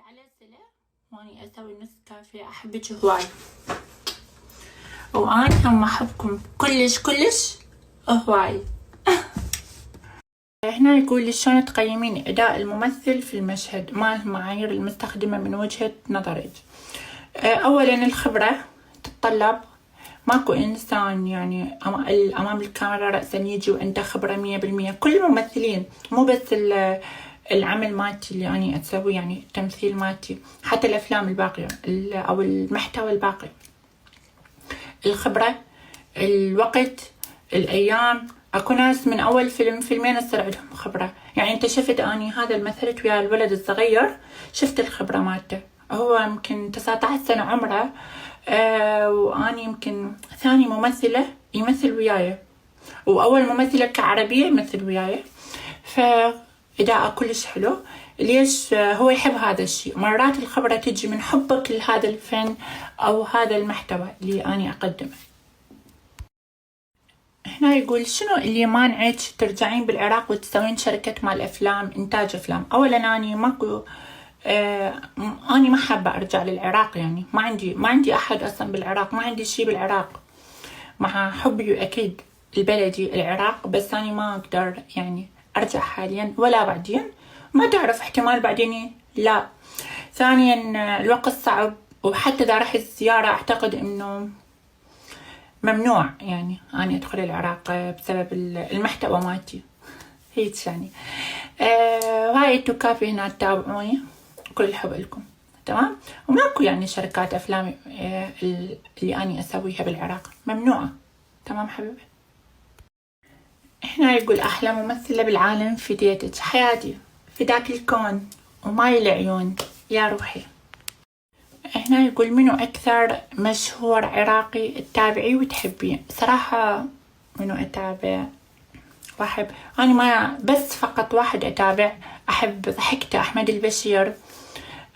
على سلة واني اسوي نسكافيه. احبك هواي واني هم احبكم كلش هواي. هنا يقول شلون تقيمين اداء الممثل في المشهد؟ ما المعايير المستخدمة من وجهة نظرك؟ اولا الخبرة تتطلب، ماكو انسان يعني امام الكاميرا رأسا يجي وعنده خبرة 100%. كل الممثلين، مو بس العمل مالتي اللي أنا أتسوي، يعني التمثيل مالتي، حتى الأفلام الباقية أو المحتوى الباقي. الخبرة، الوقت، الأيام. أكو ناس من أول فيلمين يصير عندهم خبرة. يعني أنت شفت أني هذا مثلت ويا الولد الصغير، شفت الخبرة مالته، هو يمكن 19 سنة عمره، وأني يمكن ثاني ممثلة يمثل وياي، وأول ممثلة كعربية يمثل وياي. فإداءه كلش حلو. ليش؟ هو يحب هذا الشيء. مرات الخبرة تجي من حبك لهذا الفن أو هذا المحتوى اللي أنا أقدمه. هنا يقول شنو اللي مانعك ترجعين بالعراق وتسوين شركة مال أفلام، إنتاج أفلام؟ أولا أنا ماكو، أنا ما حابة أرجع للعراق، يعني ما عندي أحد أصلا بالعراق، ما عندي شيء بالعراق، مع حبي أكيد البلدي العراق، بس أنا ما أقدر يعني أرجع حاليا ولا بعدين، ما تعرف احتمال بعدين لا. ثانيا الوقت صعب، وحتى إذا رحت زيارة أعتقد إنه ممنوع يعني أنا أدخل العراق بسبب المحتوى مالتي هيك يعني. وهاي التكافي هنا تتابعوني، كل الحب لكم، تمام. وماكو يعني شركات أفلام اللي أنا أسويها بالعراق، ممنوعة، تمام حبيبي. هنا يقول أحلى ممثلة بالعالم فديتك، حياتي فداك الكون وماي العيون يا روحي. هنا يقول منو أكثر مشهور عراقي تتابعيه وتحبيه؟ صراحة منو أتابع وأحب، أنا ما بس فقط واحد أتابع، أحب ضحكته، أحمد البشير،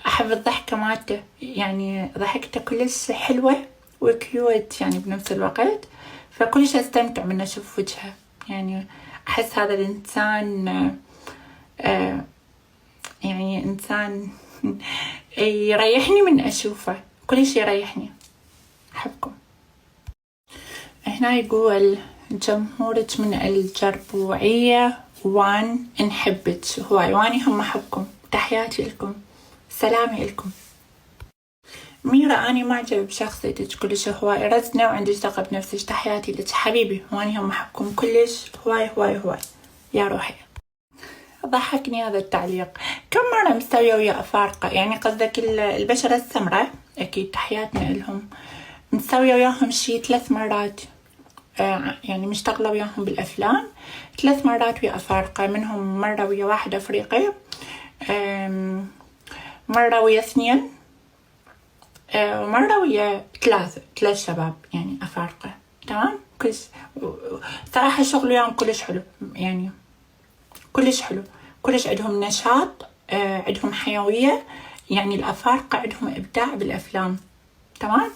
أحب الضحكة مالته، يعني ضحكته كلش حلوة وكيوت يعني بنفس الوقت، فكلش أستمتع من أشوف وجهه. يعني أحس هذا الإنسان يعني إنسان يريحني من أشوفه، كلش يريحني. أحبكم. هنا يقول جمهورك من الجربوعية وان نحبك هواي، واني هم أحبكم، تحياتي لكم، سلامي لكم. ميرا أني معجبة بشخصيتك كلش هواي رزنة وعندك ثقة بنفسك، تحياتي لك حبيبي، واني هم أحبكم كلش هواي يا روحي. ضحكني هذا التعليق. كم مرة مستوية ويا أفارقة؟ يعني قصدك البشرة السمراء؟ أكيد تحياتنا لهم. مستوية وياهم شي 3 مرات، يعني مشتغلة وياهم بالأفلام 3 مرات ويا أفارقة، منهم مرة ويا واحد أفريقي، مرة ويا 2، ومرة ويا 3 شباب يعني أفارقة، تمام. صراحة الشغل وياهم كلش حلو، يعني كلش حلو، كلش عندهم نشاط، عندهم حيوية، يعني الأفارقة عندهم إبداع بالأفلام، تمام.